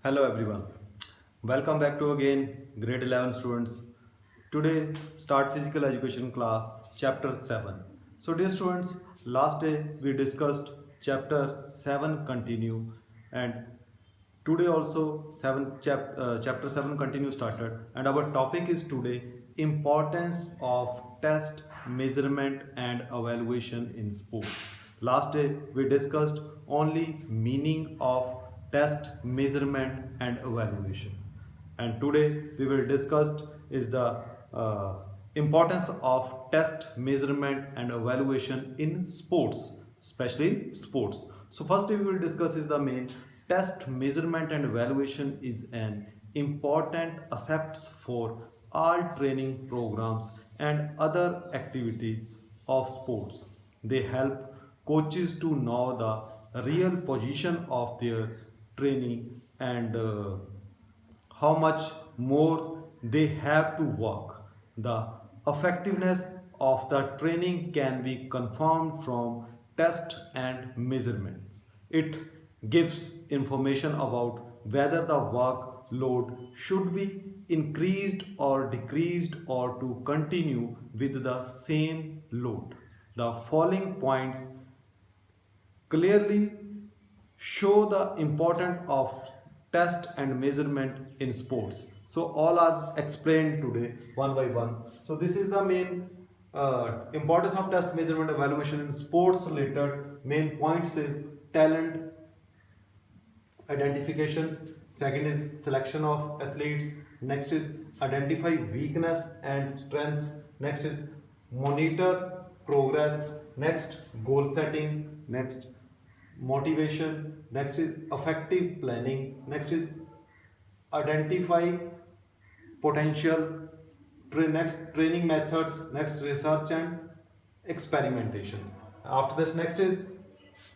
Hello everyone. Welcome back to again grade 11 students. Today start physical education class chapter 7. So dear students, last day we discussed chapter 7 continue, and today also chapter 7 continue started, and our topic is today importance of test, measurement and evaluation in sports. Last day we discussed only meaning of test, measurement and evaluation, and today we will discuss is the uh, importance of test, measurement and evaluation in sports, especially in sports. So first we will discuss is the main test, measurement and evaluation is an important aspects for all training programs and other activities of sports. They help coaches to know the real position of their training and how much more they have to work. The effectiveness of the training can be confirmed from tests and measurements. It gives information about whether the workload should be increased or decreased or to continue with the same load. The following points clearly show the importance of test and measurement in sports. So all are explained today one by one. So this is the main importance of test, measurement, evaluation in sports related main points is talent identifications. Second is selection of athletes. Next is identify weakness and strengths. Next is monitor progress. Next goal setting. Next motivation. Next is effective planning. Next is identify potential. Next training methods. Next research and experimentation. After this, next is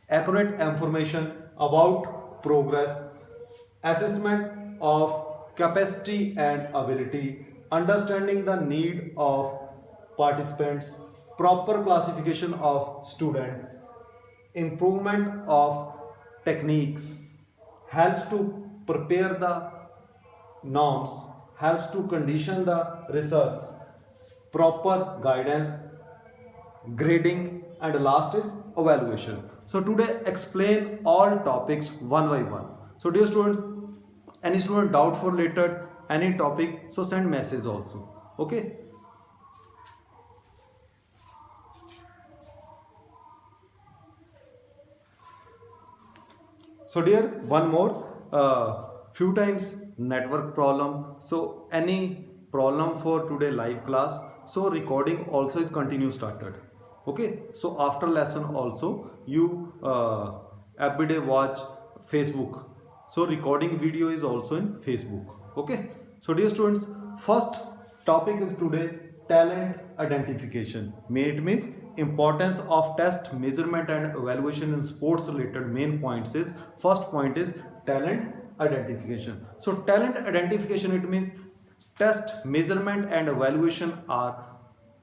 accurate information about progress, assessment of capacity and ability, understanding the need of participants, proper classification of students, improvement of techniques, helps to prepare the norms, helps to condition the research, proper guidance, grading, and last is evaluation. So today explain all topics one by one. So dear students, any student doubt for related any topic, so send message also. Okay. So dear, one more few times network problem. So any problem for today live class. So recording also is continue started. Okay. So after lesson also you everyday watch Facebook. So recording video is also in Facebook. Okay. So dear students, first topic is today talent identification. It means importance of test, measurement and evaluation in sports related main points is first point is talent identification. So talent identification, it means test, measurement and evaluation are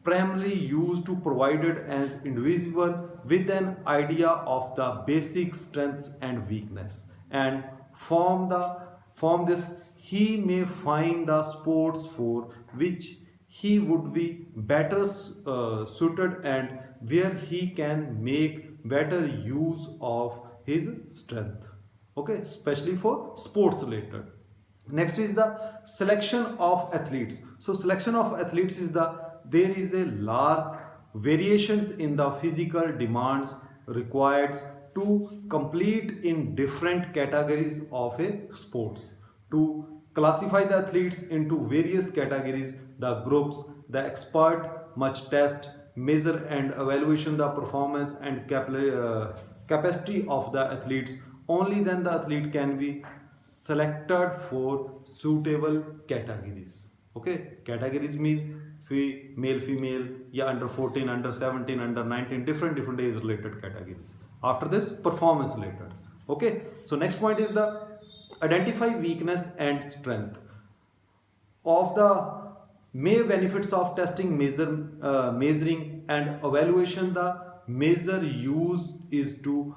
primarily used to provide it as individual with an idea of the basic strengths and weakness, and from this he may find the sports for which he would be better suited and where he can make better use of his strength. Okay, especially for sports related. Next is the selection of athletes. So selection of athletes is there is a large variations in the physical demands required to complete in different categories of a sports. To classify the athletes into various categories, the groups, the expert must test, measure and evaluation the performance and capacity of the athletes. Only then the athlete can be selected for suitable categories. Okay, categories means male, female, yeah, under 14, under 17, under 19, different age related categories. After this, performance related. Okay, so next point is the identify weakness and strength. Of the main benefits of testing, measuring and evaluation, the major use is to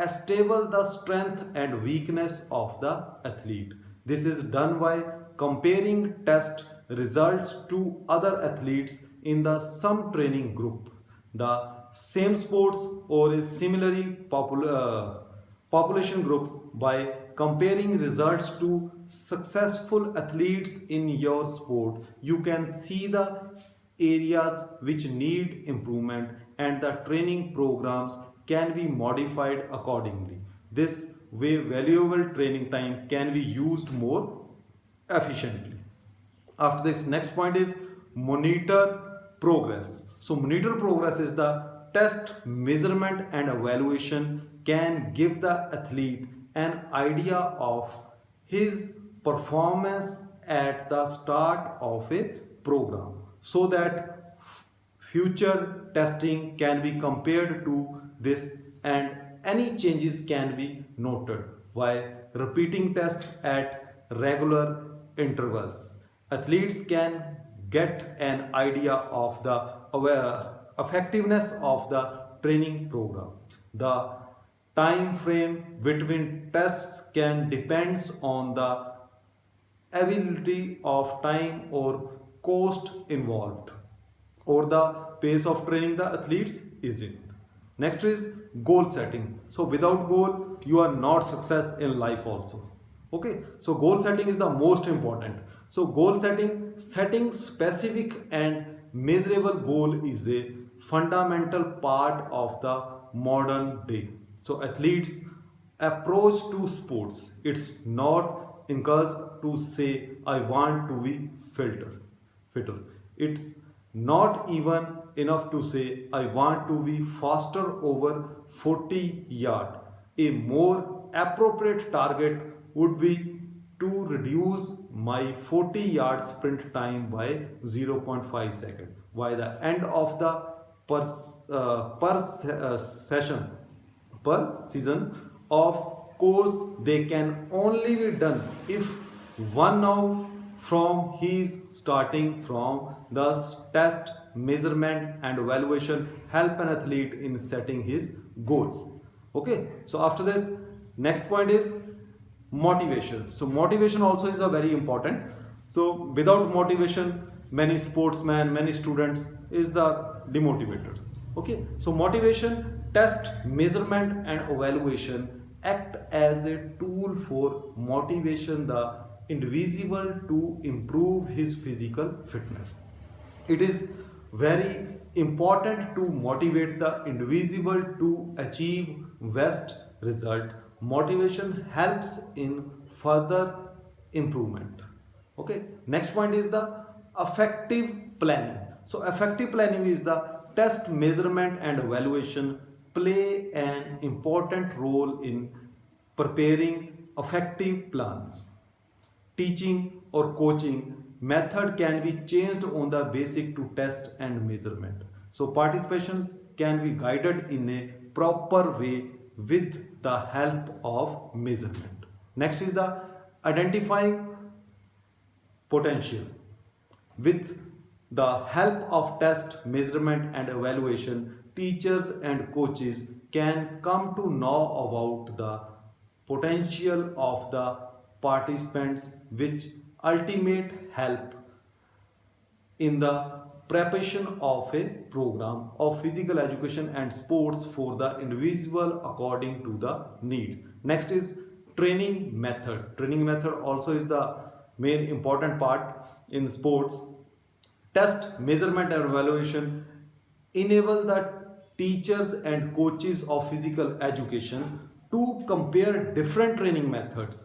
stable the strength and weakness of the athlete. This is done by comparing test results to other athletes in the some training group, the same sports or a similarly population group. By comparing results to successful athletes in your sport, you can see the areas which need improvement, and the training programs can be modified accordingly. This way, valuable training time can be used more efficiently. After this, next point is monitor progress. So monitor progress is the test, measurement and evaluation can give the athlete an idea of his performance at the start of a program, so that future testing can be compared to this and any changes can be noted while repeating tests at regular intervals. Athletes can get an idea of the effectiveness of the training program. The time frame between tests can depends on the availability of time or cost involved, or the pace of training the athletes is in. Next is goal setting. So without goal, you are not success in life also. Okay, so goal setting is the most important. So goal setting specific and measurable goal is a fundamental part of the modern day. So athletes approach to sports, it's not encouraged to say I want to be fitter. It's not even enough to say I want to be faster over 40 yard. A more appropriate target would be to reduce my 40 yard sprint time by zero point 0.5 seconds by the end of the session per season. Of course, they can only be done if one now from his starting from the test, measurement and evaluation help an athlete in setting his goal. Okay, so after this, next point is motivation. So motivation also is a very important. So without motivation, many sportsmen, many students is the demotivator. Okay, so motivation, test, measurement and evaluation act as a tool for motivation the individual to improve his physical fitness. It is very important to motivate the individual to achieve best result. Motivation helps in further improvement. Okay, next point is the effective planning. So effective planning is the test, measurement and evaluation play an important role in preparing effective plans. Teaching or coaching method can be changed on the basic to test and measurement. So participations can be guided in a proper way with the help of measurement. Next is the identifying potential. With the help of test, measurement and evaluation, teachers and coaches can come to know about the potential of the participants, which ultimate help in the preparation of a program of physical education and sports for the individual according to the need. Next is training method. Training method also is the main important part in sports. Test, measurement and evaluation enable the teachers and coaches of physical education to compare different training methods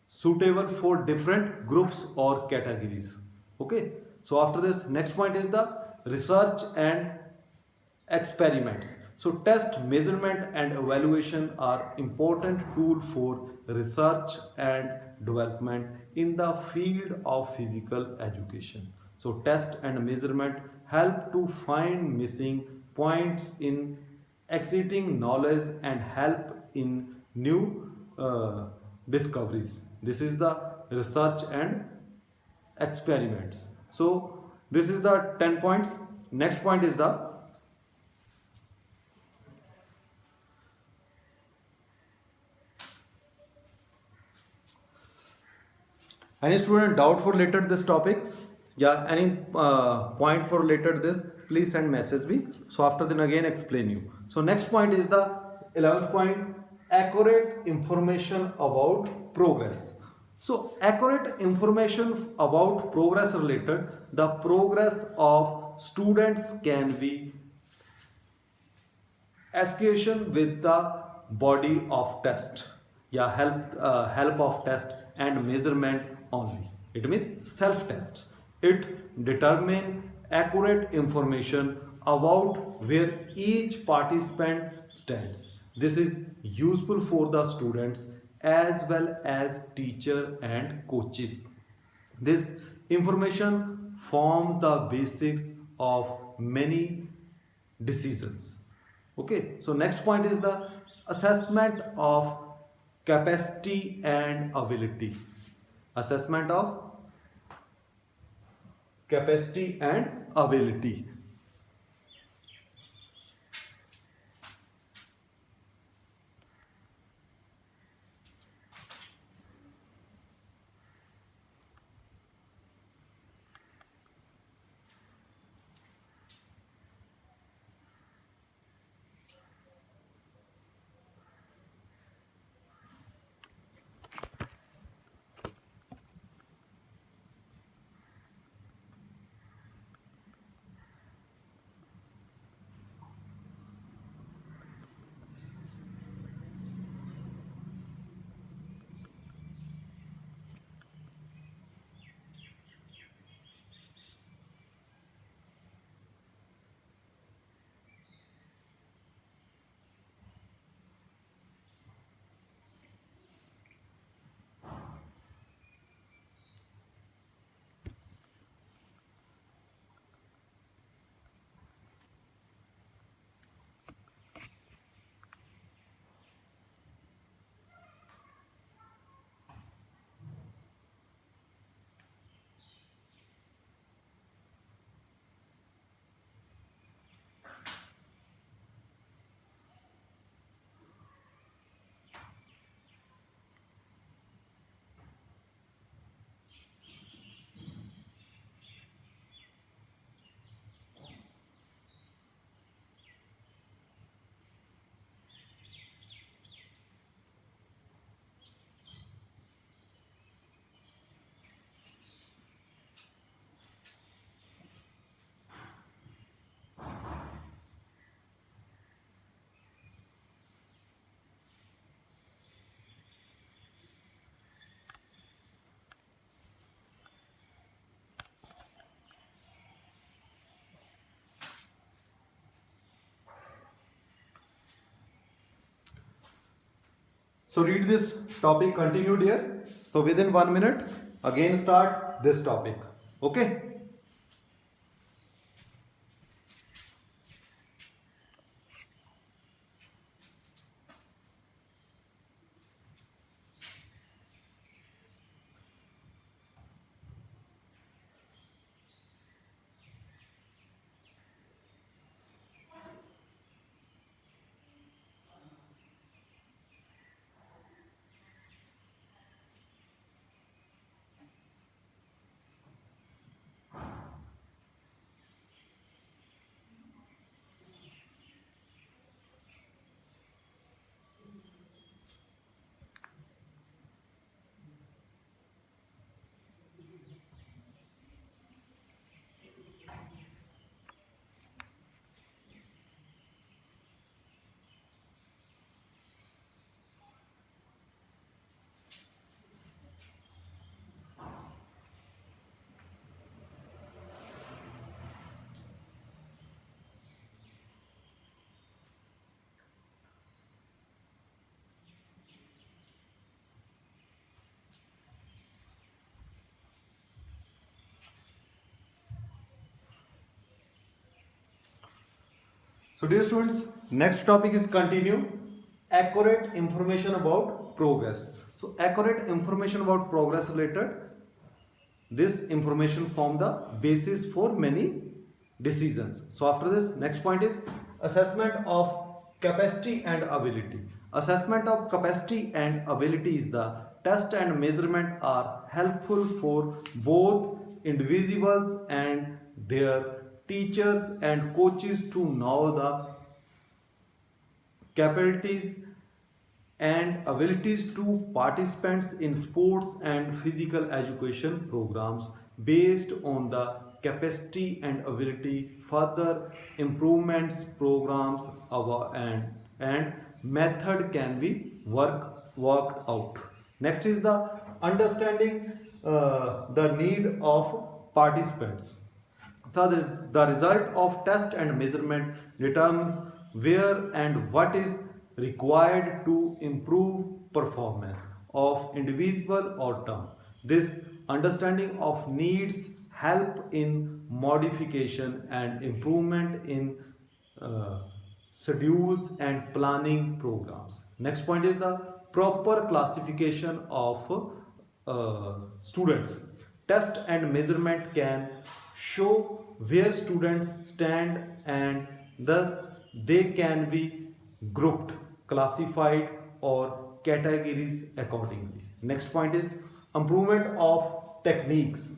suitable for different groups or categories. Okay, so after this, next point is the research and experiments. So test, measurement and evaluation are important tool for research and development in the field of physical education. So test and measurement help to find missing points in existing knowledge and help in new discoveries. This is the research and experiments. So this is the 10 points. Next point is the Any student doubt for related this topic? Yeah, any point for related this? Please send message me. So after then again explain you. So next point is the 11th point, accurate information about progress. So accurate information about progress related, the progress of students can be association with the body of test, yeah, help of test and measurement only. It means self test. It determine accurate information about where each participant stands. This is useful for the students as well as teacher and coaches. This information forms the basics of many decisions. Okay, so next point is the assessment of capacity and ability. Assessment of capacity and ability. So read this topic continued here. So within 1 minute, again start this topic. Okay. So dear students, next topic is continue accurate information about progress. So accurate information about progress related, this information form the basis for many decisions. So after this, next point is assessment of capacity and ability. Assessment of capacity and ability is the test and measurement are helpful for both individuals and their teachers and coaches to know the capabilities and abilities to participants in sports and physical education programs based on the capacity and ability. Further improvements programs and method can be worked out. Next is the understanding the need of participants. So the result of test and measurement determines where and what is required to improve performance of individual or term. This understanding of needs help in modification and improvement in schedules and planning programs. Next point is the proper classification of students. Test and measurement can show where students stand and thus they can be grouped, classified or categories accordingly. Next point is improvement of techniques.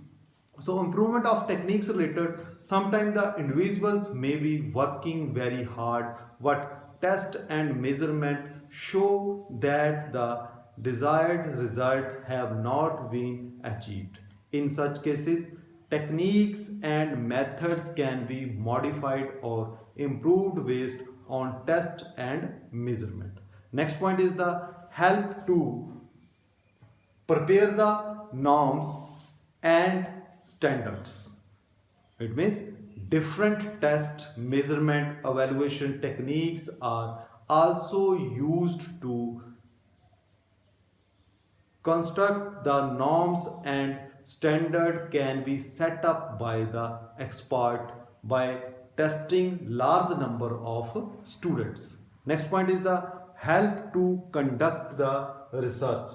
So improvement of techniques related, sometimes the individuals may be working very hard, but test and measurement show that the desired result have not been achieved. In such cases, techniques and methods can be modified or improved based on test and measurement. Next point is the help to prepare the norms and standards. It means different test, measurement, evaluation techniques are also used to construct the norms and standard can be set up by the expert by testing large number of students. Next point is the help to conduct the research.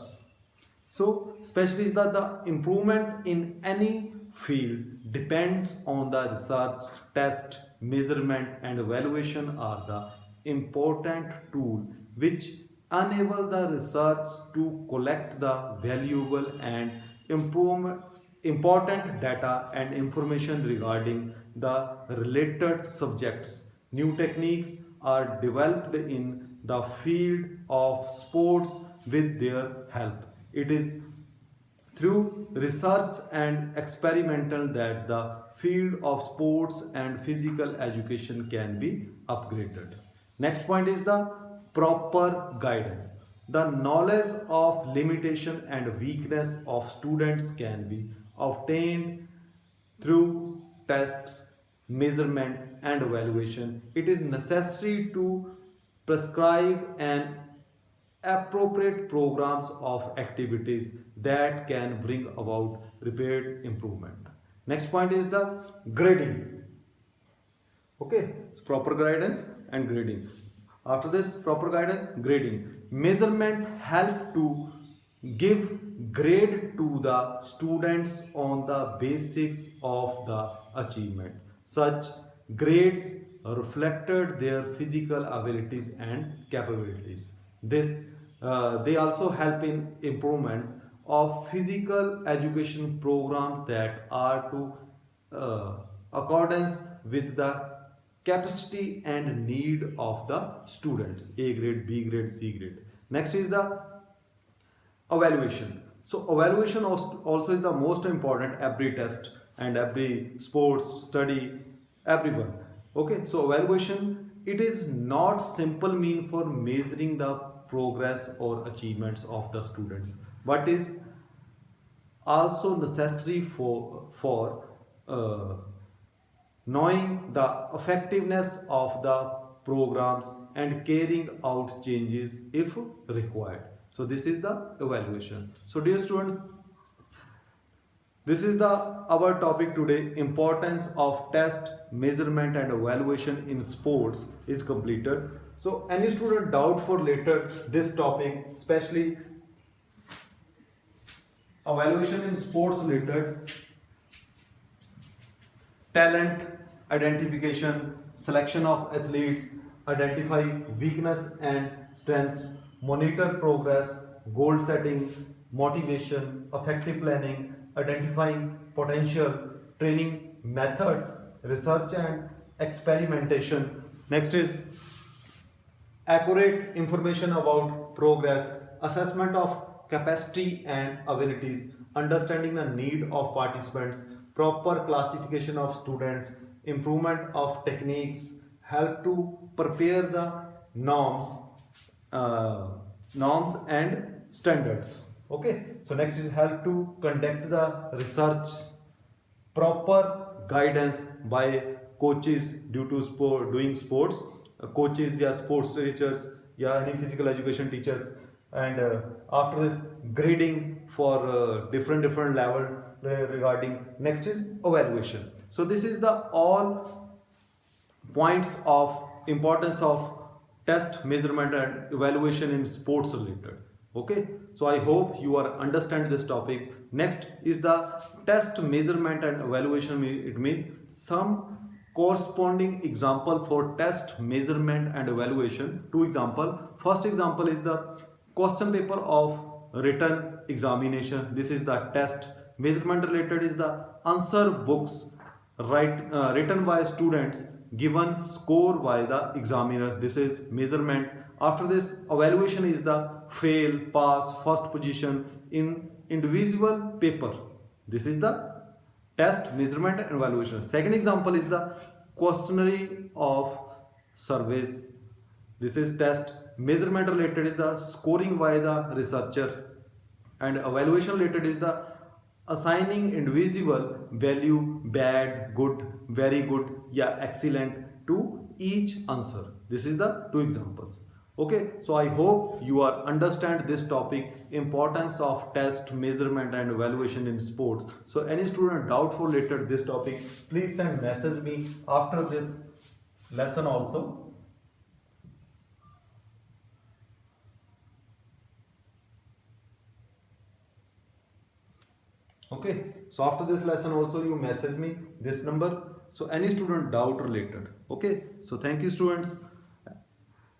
So especially is that the improvement in any field depends on the research, test, measurement and evaluation are the important tool which enable the research to collect the valuable and important data and information regarding the related subjects. New techniques are developed in the field of sports with their help. It is through research and experimental that the field of sports and physical education can be upgraded. Next point is the proper guidance. The knowledge of limitation and weakness of students can be obtained through tests, measurement and evaluation. It is necessary to prescribe an appropriate programs of activities that can bring about rapid improvement. Next point is the grading. Okay, so proper guidance and grading. After this proper guidance, grading. Measurement help to give grade to the students on the basics of the achievement. Such grades reflected their physical abilities and capabilities. They also help in improvement of physical education programs that are to accordance with the capacity and need of the students, A grade, B grade, C grade. Next is the evaluation. So evaluation also is the most important every test and every sports study, everyone. Okay, so evaluation, it is not simple mean for measuring the progress or achievements of the students, but is also necessary for knowing the effectiveness of the programs and carrying out changes if required. So this is the evaluation. So dear students, this is the our topic today. Importance of test, measurement and evaluation in sports is completed. So any student doubt for later this topic, especially evaluation in sports related, talent identification, selection of athletes, identify weakness and strengths, monitor progress, goal setting, motivation, effective planning, identifying potential, training methods, research and experimentation. Next is accurate information about progress, assessment of capacity and abilities, understanding the need of participants, proper classification of students, improvement of techniques, help to prepare the norms, uh, norms and standards. Okay, so next is help to conduct the research, proper guidance by coaches due to sport doing sports, coaches या sports teachers या any physical education teachers, and after this grading for different level regarding. Next is evaluation. So this is the all points of importance of test measurement and evaluation in sports related. Okay, so I hope you are understand this topic. Next is the test measurement and evaluation. It means some corresponding example for test measurement and evaluation. Two example. First example is the question paper of written examination. This is the test. Measurement related is the answer books written by students, given score by the examiner. This is measurement. After this, evaluation is the fail, pass, first position in individual paper. This is the test, measurement and evaluation. Second example is the questionnaire of surveys. This is test. Measurement related is the scoring by the researcher, and evaluation related is the assigning individual value, bad, good, very good, yeah, excellent to each answer. This is the two examples. Okay, so I hope you are understand this topic, importance of test, measurement and evaluation in sports. So any student doubtful related this topic, please send message me after this lesson also. Okay, so after this lesson also you message me this number, so any student doubt related. Okay, so thank you students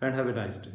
and have a nice day.